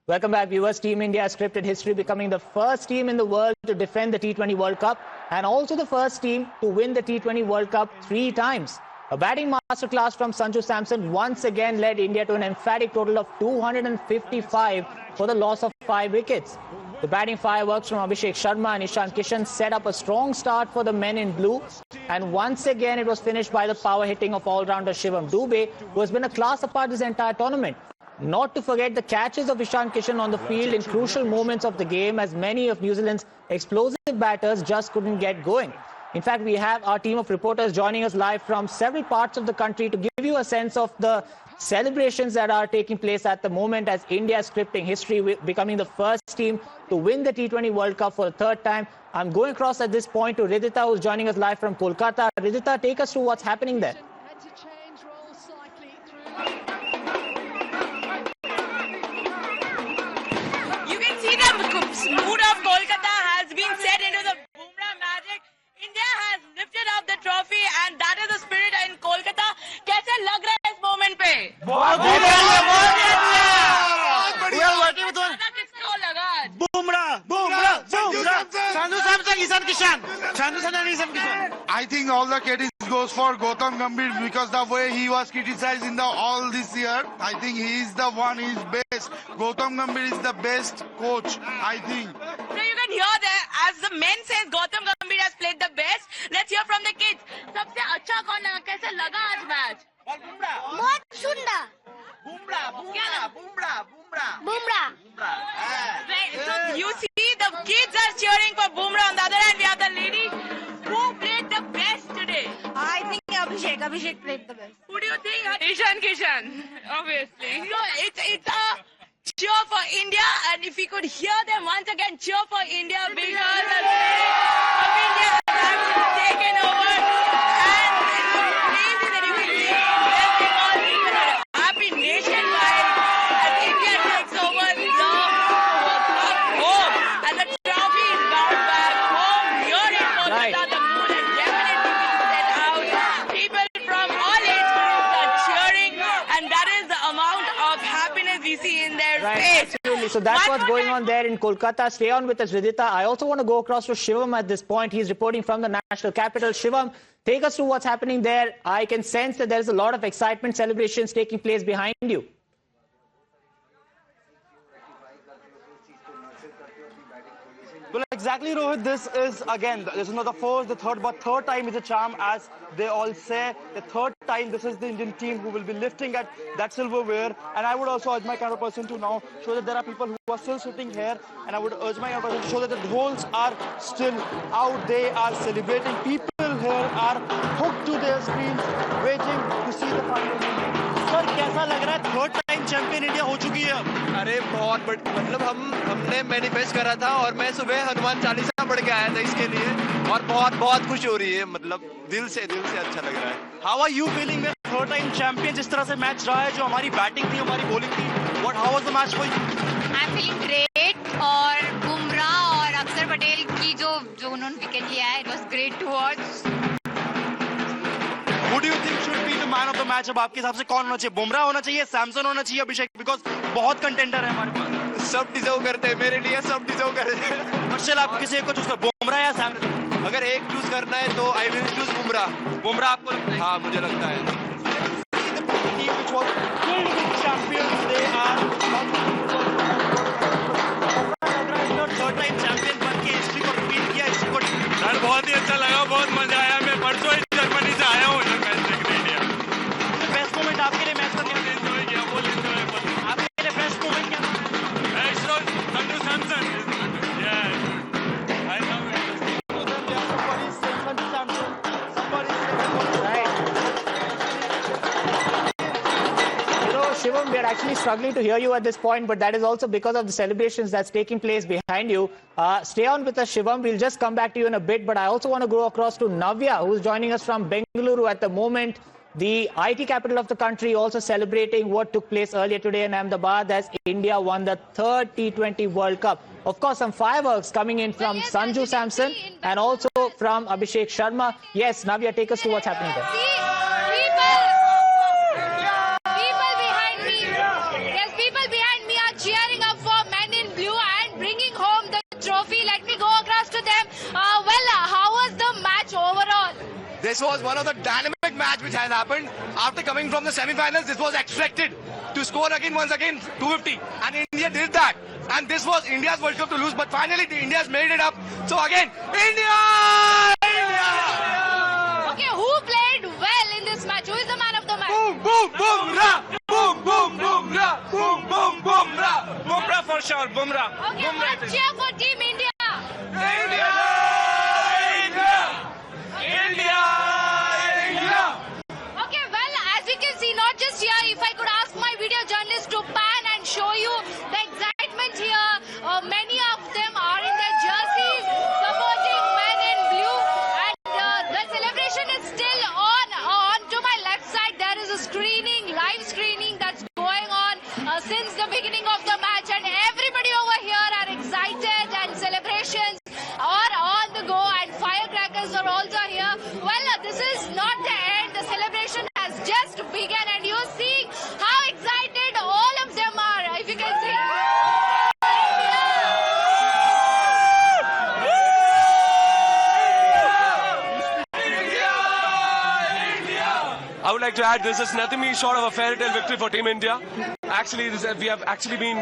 Welcome back, viewers. Team India has scripted history, becoming the first team in the world to defend the T20 World Cup and also the first team to win the T20 World Cup 3 times. A batting masterclass from Sanju Samson once again led India to an emphatic total of 255 for the loss of 5 wickets. The batting fireworks from Abhishek Sharma and Ishan Kishan set up a strong start for the men in blue, and once again it was finished by the power hitting of all-rounder Shivam Dube, who has been a class apart this entire tournament. Not to forget the catches of Ishan Kishan on the field in crucial moments of the game, as many of New Zealand's explosive batters just couldn't get going. In fact, we have our team of reporters joining us live from several parts of the country to give you a sense of the celebrations that are taking place at the moment as India is scripting history, becoming the first team to win the T20 World Cup for the 3rd time. I'm going across at this point to Ridhita, who's joining us live from Kolkata. Ridhita, take us through what's happening there. Mood of Kolkata has been set into the Bumrah magic. India has lifted up the trophy, and that is the spirit in Kolkata. कैसे लग रहा है इस moment पे? बहुत बढ़िया। किसको लगा? Bumrah, Sanju Samson, Ishan Kishan. I think all the credit goes for Gautam Gambhir because the way he was criticized in all this year, I think he is the one. He is best. Gautam Gambhir is the best coach, I think. So you can hear that as the men says Gautam Gambhir has played the best. Let's hear from the kids. सबसे अच्छा कौन लगा? कैसे लगा आज match? बहुत सुंदर। Bumrah. So you see the kids are cheering for Bumrah. On the other hand, we have the lady who played the best today. I think Abhishek played the best. Who do you think? Ishan Kishan, obviously. So it's a cheer for India, and if we could hear them once again cheer for India because the spirit of India has taken over, and it's crazy that you can see everything all even a happy nationwide as India takes over the World Cup home, and the trophy is bound back home here in Kolkata. The mood has definitely been set out. People from all age groups are cheering, and that is the amount of happiness we see in their face. Absolutely. So that's what's going on there in Kolkata. Stay on with us, Ridhita. I also want to go across to Shivam at this point. He's reporting from the national capital. Shivam, take us through what's happening there. I can sense that there's a lot of excitement, celebrations taking place behind you. Well, exactly, Rohit. This is not the first, the third, but third time is a charm, as they all say. The third time, this is the Indian team who will be lifting at that silverware. And I would also urge my camera person to now show that there are people who are still sitting here. And I would urge my camera person to show that the holes are still out. They are celebrating. People here are hooked to their screens, waiting to see the final moment. Sir, कैसा लग रहा है? Third time champion India हो चुकी है। अरे बहुत मतलब हमने मैनिफेस्ट करा था और मैं सुबह हनुमान चालीसा पढ़ के आया था इसके लिए, और बहुत खुश हो रही है, मतलब दिल से अच्छा लग रहा है। How are you feeling with third time champion? जिस तरह से मैच रहा है, जो हमारी बैटिंग थी, हमारी बॉलिंग थी, how was the match for you? I'm feeling great, और बुमराह और अक्षर पटेल की जो उन्होंने विकेट लिया है, it was great to watch. Who do you think should be the man of the match? अब आपके हिसाब से कौन होना चाहिए? बुमराह होना चाहिए, सैमसन होना चाहिए, अभिषेक? Because बहुत कंटेंडर है हमारे पास। सब डिजर्व करते हैं, मेरे लिए सब डिजर्व करते हैं। चल आप किसी एक को चूज कर, बुमराह या सैमसन? अगर एक चूज करना है तो I will choose Bumrah. Bumrah आपको लगता है? हाँ, मुझे लगता है। थर्ड टाइम चैंपियन बन के हिस्ट्री को रिपीट किया, हिस्ट्री को। यार बहुत ही अच्छा लगा, बहुत मजा आया। मैं परसों ही जर्मनी से आया हूँ मैच देखने इंडिया। बेस्ट मोमेंट आपके लिए मैच का क्या? एंजॉय किया, बहुत एंजॉय। आपके लिए बेस्ट मोमेंट क्या था? Sanju Samson, I love it. Shivam, we are actually struggling to hear you at this point, but that is also because of the celebrations that's taking place behind you. Stay on with us, Shivam. We'll just come back to you in a bit, but I also want to go across to Navya, who's joining us from Bengaluru at the moment. The IT capital of the country also celebrating what took place earlier today in Ahmedabad as India won the 3rd T20 World Cup. Of course, some fireworks coming in from Sanju Samson and also from Abhishek Sharma. Yes, Navya, take us through what's happening there. People behind me are cheering up for How was the match overall? This was one of the dynamic match which has happened. After coming from the semi-finals, this was expected to score again, once again, 250. And India did that. And this was India's World Cup to lose, but finally the India's made it up. So again, India! India! Okay, who played well in this match? Who is the man of the match? Boom, boom, boom, ra. Boom, boom, boom, ra. Boom, boom, boom, ra. Bumrah for sure, Bumrah. Okay, one cheer for Team India. India! India! India! India! Okay, well, as we can see, not just here, if I could ask my video journalist to pan and show you the excitement here, many of them are in their jerseys, supporting men in blue, and the celebration is still on. On to my left side, there is a screening, live screening that's going on since the beginning of the match, and everybody over here are excited, and celebrations are on the go, and firecrackers are also here. Well, this is not the end. The celebration has just begun, and you're seeing how excited all of them are, if you can see. I would like to add, this is nothing short of a fairy tale victory for Team India. Actually, we have actually been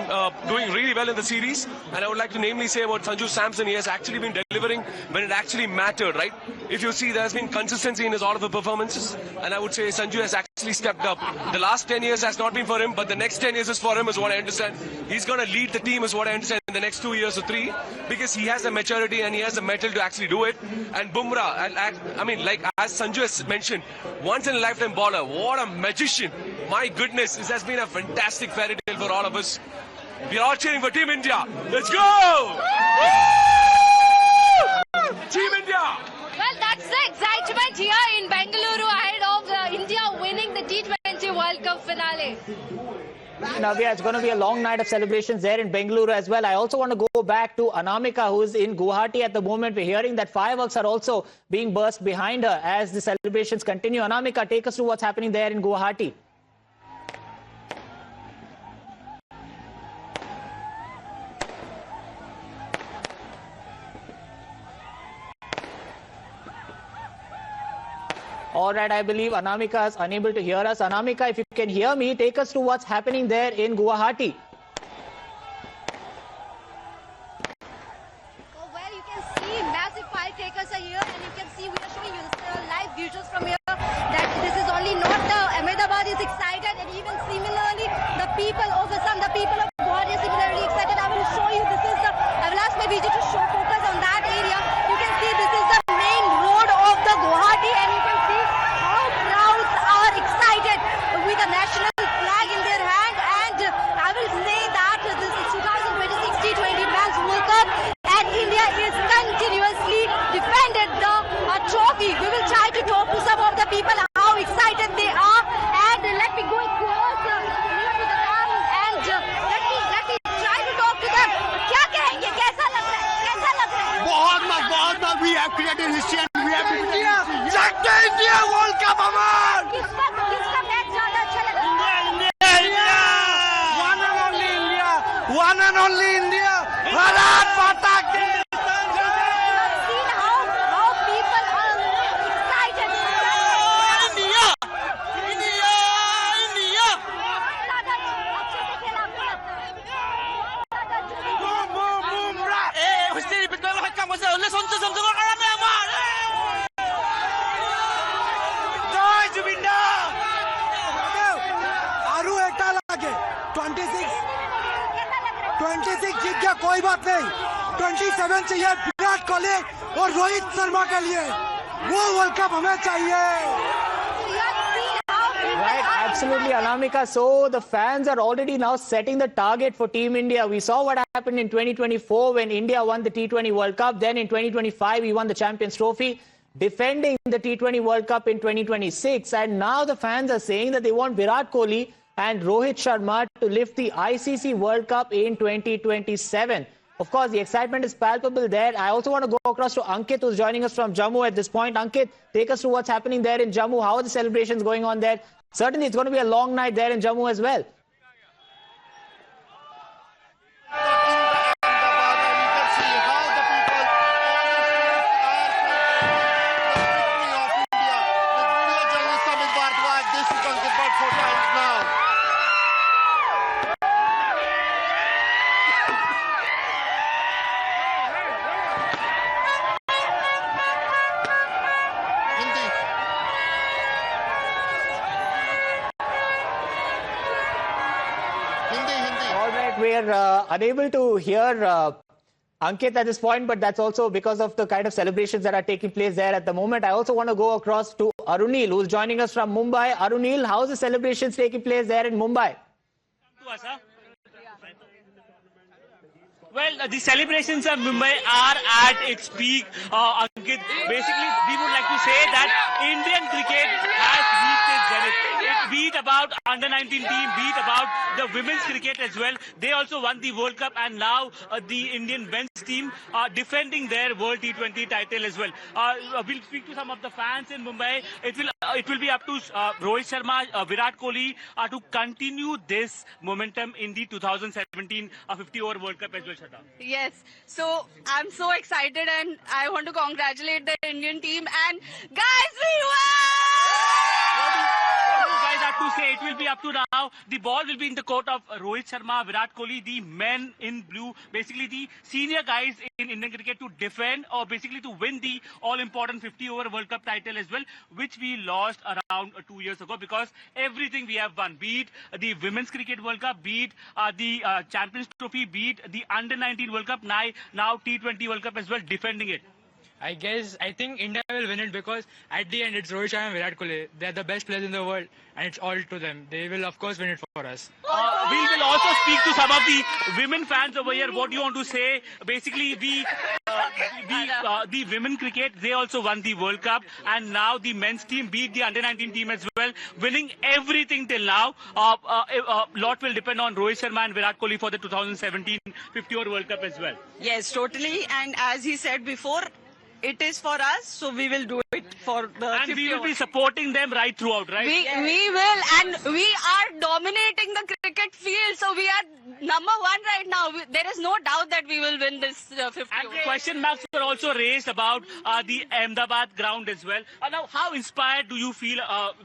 doing really well in the series, and I would like to namely say about Sanju Samson. He has actually been delivering when it actually mattered, right? If you see, there has been consistency in his all of the performances, and I would say Sanju has actually stepped up. The last 10 years has not been for him, but the next 10 years is for him, is what I understand. He's going to lead the team, is what I understand, in the next 2 years or 3, because he has the maturity and he has the mettle to actually do it. And Bumrah, I mean, like as Sanju has mentioned, once in a lifetime baller. What a magician! My goodness, this has been a fantastic fairy tale for all of us. We are all cheering for Team India. Let's go! Team India! Well, that's the excitement here in Bengaluru ahead of India winning the T20 World Cup finale. Navya, it's going to be a long night of celebrations there in Bengaluru as well. I also want to go back to Anamika, who is in Guwahati at the moment. We're hearing that fireworks are also being burst behind her as the celebrations continue. Anamika, take us to what's happening there in Guwahati. All right, I believe Anamika is unable to hear us. Anamika, if you can hear me, take us to what's happening there in Guwahati. So, well, you can see massive firecrackers are here, and you can see we are showing you live visuals from here that this is only not the Ahmedabad is excited, and even similarly, the people of Assam, the people of Guwahati are similarly excited. I will show you, this is the, I will ask my video to show focus on that area. You can see this is the main road of the Guwahati, and you can see how crowds are excited with the national flag in their hand. And I will say that this is 2026 T20 Men's World Cup, and India is continuously defended the trophy. We will try to talk to some of the people how excited they are, and let me go close near to the dam, and let me try to talk to them. क्या कहेंगे, कैसा लग रहा है, कैसा लग रहा है? बहुत we have created history and we have India World Cup अमर! किसका मैच ज्यादा अच्छा लगा? One and only India! One and only India! Bharat Mata ki! Seen how people are excited. India! India! India! ज्यादा अच्छे से खेला आपको लगता है? ज्यादा अच्छे से Boom, boom, boom, rap! Jai Jubinda! आरू एकटा लागे 26 जीत गया, कोई बात नहीं. 27 चाहिए विराट कोहली और रोहित शर्मा के लिए. वो वर्ल्ड कप हमें चाहिए. Right, absolutely, Anamika. So the fans are already now setting the target for Team India. We saw what happened in 2024 when India won the T20 World Cup. Then in 2025, we won the Champions Trophy, defending the T20 World Cup in 2026. And now the fans are saying that they want Virat Kohli and Rohit Sharma to lift the ICC World Cup in 2027. Of course, the excitement is palpable there. I also want to go across to Ankit, who's joining us from Jammu at this point. Ankit, take us through what's happening there in Jammu. How are the celebrations going on there? Certainly, it's going to be a long night there in Jammu as well. are unable to hear Ankit at this point, but that's also because of the kind of celebrations that are taking place there at the moment. I also want to go across to Arunil, who's joining us from Mumbai. Arunil, how's the celebrations taking place there in Mumbai? Well, the celebrations of Mumbai are at its peak, Ankit. Basically, we would like to say that Indian cricket has reached its zenith. Be it about under-19 team, be it about the women's cricket as well. They also won the World Cup, and now the Indian men's team are defending their World T20 title as well. We'll speak to some of the fans in Mumbai. It will be up to Rohit Sharma, Virat Kohli to continue this momentum in the 2017 50-over World Cup as well. Yes, so I'm so excited and I want to congratulate the Indian team and guys, we won! What do you guys have to say? It will be up to now. The ball will be in the court of Rohit Sharma, Virat Kohli, the men in blue, basically the senior guys in Indian cricket to defend or basically to win the all-important 50-over World Cup title as well, which we lost around 2 years ago because everything we have won, be it the Women's Cricket World Cup, be it the Champions Trophy, be it the Under-19 World Cup, now T20 World Cup as well, defending it. I think India will win it because at the end it's Rohit Sharma and Virat Kohli. They're the best players in the world and it's all to them. They will of course win it for us. We will also speak to some of the women fans over here. What do you want to say? Basically, the women cricket, they also won the World Cup and now the men's team beat the under-19 team as well, winning everything till now. Lot will depend on Rohit Sharma and Virat Kohli for the 2017 50-over World Cup as well. Yes, totally, and as he said before, it is for us, so we will do it for the And we will be supporting them right throughout, right? We will, and we are dominating the cricket field, so we are number one right now. There is no doubt that we will win this 50. And question marks were also raised about the Ahmedabad ground as well. Now, how inspired do you feel?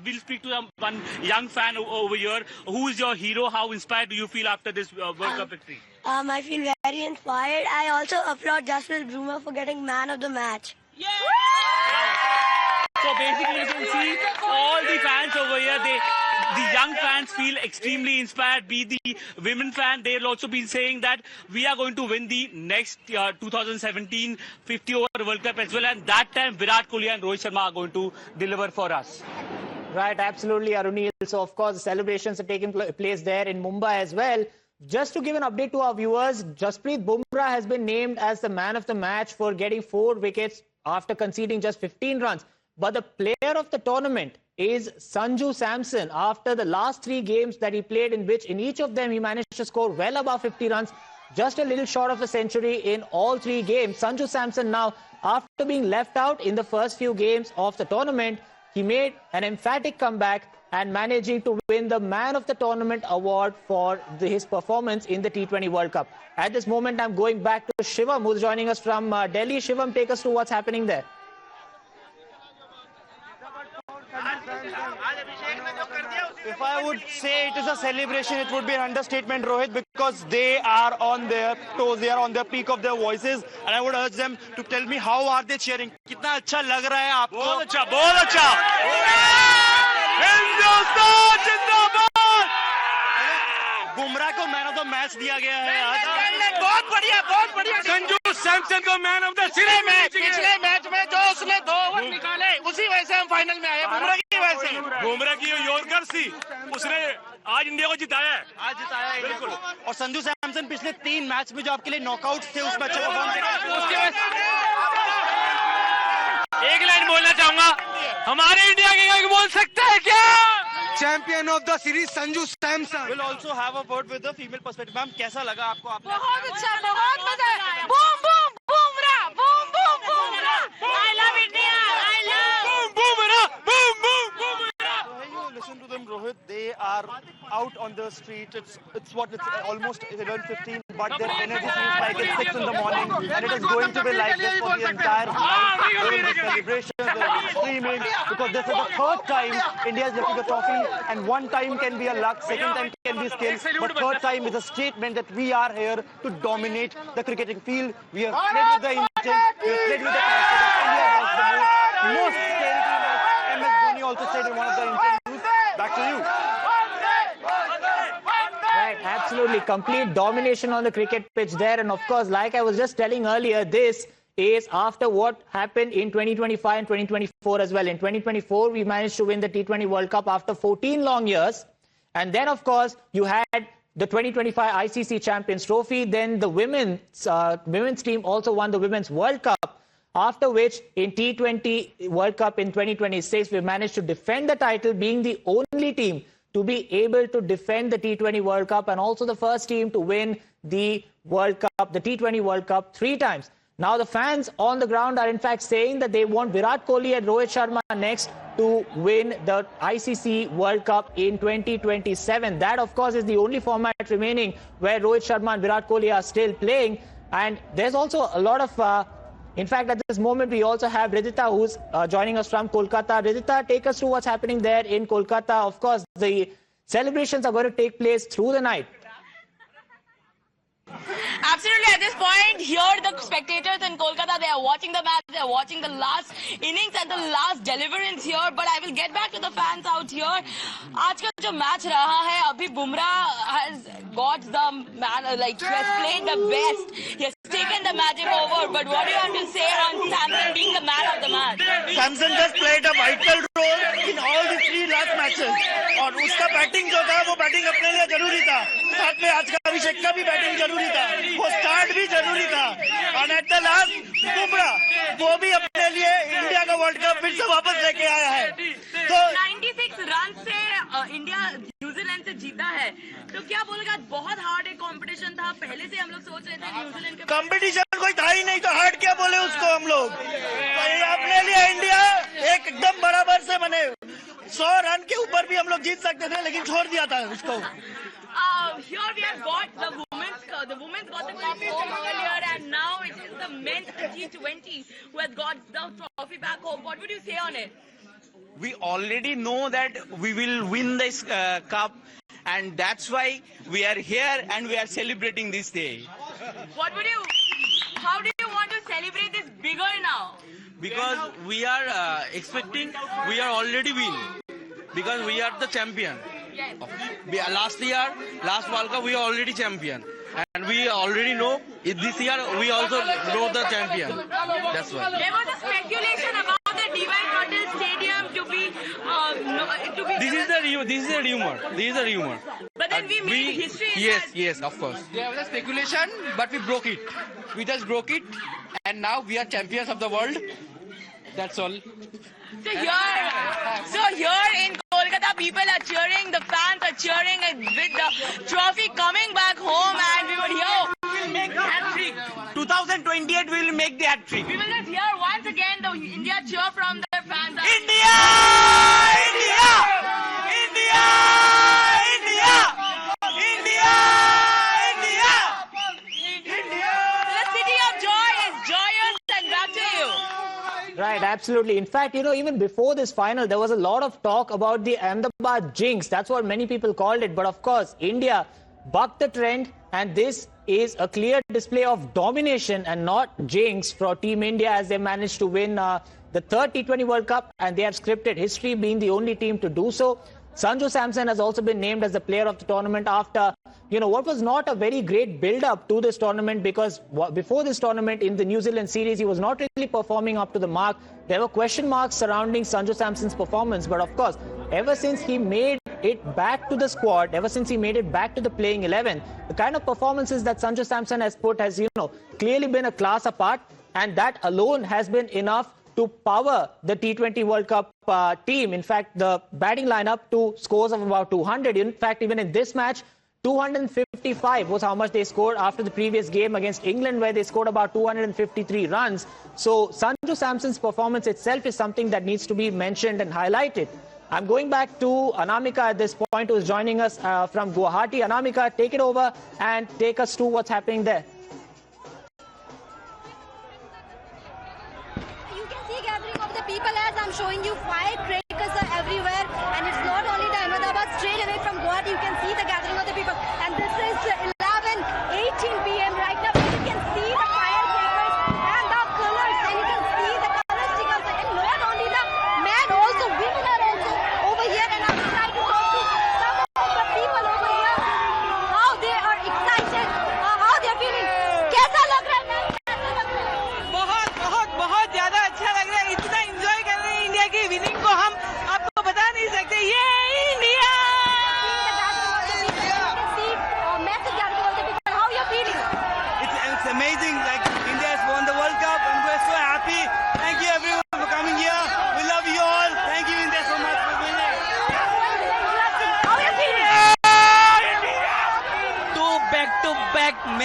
We'll speak to one young fan over here. Who is your hero? How inspired do you feel after this World Cup victory? I feel very inspired. I also applaud Jasprit Bumrah for getting man of the match. Yeah! So basically, you can see all the fans over here. The young fans feel extremely inspired. Be the women fan, they'll also be saying that we are going to win the next 2017 50-over World Cup as well. And that time, Virat Kohli and Rohit Sharma are going to deliver for us. Right, absolutely, Arunil. So, of course, the celebrations are taking place there in Mumbai as well. Just to give an update to our viewers, Jasprit Bumrah has been named as the man of the match for getting 4 wickets after conceding just 15 runs. But the player of the tournament is Sanju Samson after the last 3 games that he played, in which in each of them he managed to score well above 50 runs, just a little short of a century in all 3 games. Sanju Samson now, after being left out in the first few games of the tournament, he made an emphatic comeback and managing to win the Man of the Tournament award for his performance in the T20 World Cup. At this moment, I'm going back to Shivam, who's joining us from Delhi. Shivam, take us to what's happening there. If I would say it is a celebration, it would be an understatement, Rohit, because they are on their toes, they are on the peak of their voices, and I would urge them to tell me how are they cheering. कितना अच्छा लग रहा है आपको? बहुत अच्छा, बहुत अच्छा. हिंदुस्तान जिंदाबाद. बुमराह को मैन ऑफ द मैच दिया गया है आज. बहुत बढ़िया. संजू सैमसन को मैन ऑफ द सीरीज. पिछले मैच में जो उसने 2 ओवर निकाले, उसी वजह से हम फाइनल में आए. बुमराह की वजह से. बुमराह की यॉर्कर थी, उसने आज इंडिया को जिताया है. आज जिताया है बिल्कुल. और संजू सैमसन पिछले 3 मैच में जो आपके लिए नॉकआउट थे, उसमें अच्छा परफॉर्म किया. उसके बाद एक लाइन बोलना चाहूंगा, हमारे इंडिया के कोई बोल सकता है क्या? Champion of the series Sanju Samson. We'll also have a word with the female perspective. Ma'am, कैसा लगा आपको? आपने बहुत अच्छा, बहुत मजा आया. Boom boom Bumrah, boom boom Bumrah. I love India. I love. Bumrah, boom boom Bumrah. you listen to them, Rohit, they are out on the street. It's almost 11:15, but their energy seems like it's 6 in the morning, and it is going to be like this for the entire night. During the celebrations, they'll be screaming, because this is the 3rd time India is lifting the trophy, and 1 time can be a luck, 2nd time can be skill, but 3rd time is a statement that we are here to dominate the cricketing field. We have played with the intent, we have played with the confidence. India was the most scary team, as MS Dhoni also said in one of the interviews. Back to you. Right, absolutely. absolutely. Complete domination on the cricket pitch there. And of course, like I was just telling earlier, this is after what happened in 2025 and 2024 as well. In 2024, we managed to win the T20 World Cup after 14 long years. And then, of course, you had the 2025 ICC Champions Trophy. Then the women's team also won the Women's World Cup. After which, in T20 World Cup in 2026, we managed to defend the title, being the only team to be able to defend the T20 World Cup and also the first team to win the World Cup, the T20 World Cup 3 times. Now, the fans on the ground are in fact saying that they want Virat Kohli and Rohit Sharma next to win the ICC World Cup in 2027. That, of course, is the only format remaining where Rohit Sharma and Virat Kohli are still playing. And there's also a lot of... in fact, at this moment, we also have Ridhita, who's joining us from Kolkata. Ridhita, take us through what's happening there in Kolkata. Of course, the celebrations are going to take place through the night. Absolutely. At this point, here the spectators in Kolkata, they are watching the match, they are watching the last innings and the last deliverance here. But I will get back to the fans out here. आज का जो match रहा है, अभी Bumrah has got the man, like he has played the best. He has taken the magic over. But what do you have to say on Samson being the man of the match? Samson just played a vital role in all the 3 last matches. और उसका batting जो था वो batting अपने लिए जरूरी था. साथ में आज का अभिषेक का भी बैटिंग जरूरी था. वो स्टार्ट भी जरूरी था. और एट द लास्ट बुमराह वो भी अपने लिए इंडिया का वर्ल्ड कप फिर से वापस लेके आया है. तो 96 रन से इंडिया न्यूजीलैंड से जीता है. तो क्या बोलेगा, बहुत हार्ड एक कंपटीशन था. पहले से हम लोग सोच रहे थे न्यूजीलैंड के कंपटीशन कोई था ही नहीं, तो हार्ड क्या बोले उसको हम लोग. तो ये अपने लिए इंडिया एकदम बराबर से बने. 100 रन के ऊपर भी हम लोग जीत सकते थे, लेकिन छोड़ दिया था उसको. Here we have got the women's got the cup home earlier, and now it is the men's T20 who has got the trophy back home. What would you say on it? We already know that we will win this cup, and that's why we are here and we are celebrating this day. How do you want to celebrate this bigger now? Because we are expecting, we are already win. Because we are the champion. Yes. Last World Cup, we are already champion. And we already know, this year, we also know the champion. That's why. There was a speculation about the D.Y. Patil Stadium to be... This is a rumor. But then we made history. Yes, of course. There was a speculation, but we broke it. We just broke it, and now we are champions of the world. That's all. So here in Kolkata, people are cheering, the fans are cheering with the trophy coming back home, and we will hear Make the hat-trick. 2028 we will make the hat-trick. We will just hear once again the India cheer from their fans. India! India! India! India! India! India! India! The city of joy is joyous, and back to you. Right, absolutely. In fact, even before this final, there was a lot of talk about the Ahmedabad jinx. That's what many people called it. But of course, India bucked the trend, and this is a clear display of domination and not jinx for Team India, as they managed to win the third T20 World Cup, and they have scripted history, being the only team to do so. Sanju Samson has also been named as the player of the tournament after, what was not a very great build-up to this tournament, because before this tournament in the New Zealand series, he was not really performing up to the mark. There were question marks surrounding Sanju Samson's performance, but of course, ever since he made it back to the squad, ever since he made it back to the playing 11, the kind of performances that Sanju Samson has put has, clearly been a class apart, and that alone has been enough to power the T20 World Cup team. In fact, the batting lineup to scores of about 200. In fact, even in this match, 255 was how much they scored after the previous game against England, where they scored about 253 runs. So Sanju Samson's performance itself is something that needs to be mentioned and highlighted. I'm going back to Anamika at this point, who is joining us from Guwahati. Anamika, take it over and take us through what's happening there. You can see gathering of the people as I'm showing you. Firecrackers are everywhere, and it's not only the Ahmedabad. Straight away from Guwahati, you can see the gathering of the people. And this is 11:18 p.m. right now. You can see the firecrackers and the colors, and you can see the color stickers. And not only the men, also women are also over here. And I'm trying to talk to some of the people over here, how they are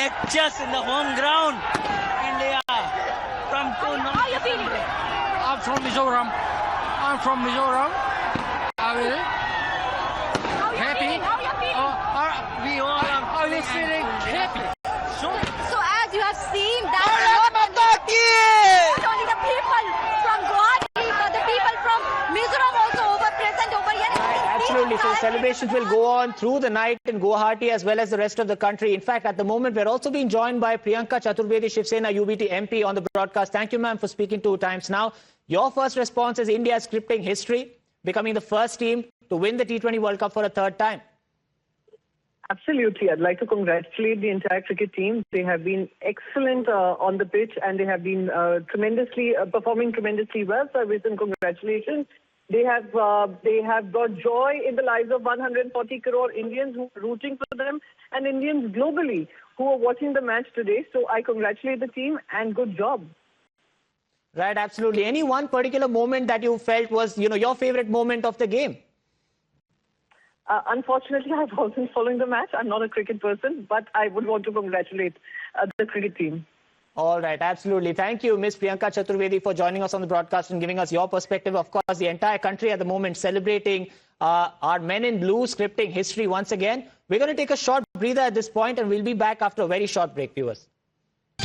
matches in the home ground. India from two. How are you feeling? I'm from Mizoram. I will How are you happy. feeling? How are you feeling? We all are feeling happy. So as you have seen, that not only the people from Guwahati, but the people from Mizoram also present over here. Absolutely. So celebrations will go on through the night in Guwahati as well as the rest of the country. In fact, at the moment, we're also being joined by Priyanka Chaturvedi, Shiv Sena UBT MP on the broadcast. Thank you, ma'am, for speaking 2 times now. Your first response is India scripting history, becoming the first team to win the T20 World Cup for a 3rd time. Absolutely. I'd like to congratulate the entire cricket team. They have been excellent on the pitch and they have been performing tremendously well. So I wish them congratulations. They have got joy in the lives of 140 crore Indians who are rooting for them and Indians globally who are watching the match today. So I congratulate the team and good job. Right, absolutely. Any one particular moment that you felt was, your favorite moment of the game? Unfortunately, I wasn't following the match. I'm not a cricket person, but I would want to congratulate the cricket team. All right, absolutely. Thank you, Ms. Priyanka Chaturvedi, for joining us on the broadcast and giving us your perspective. Of course, the entire country at the moment celebrating our men in blue scripting history once again. We're going to take a short breather at this point and we'll be back after a very short break, viewers.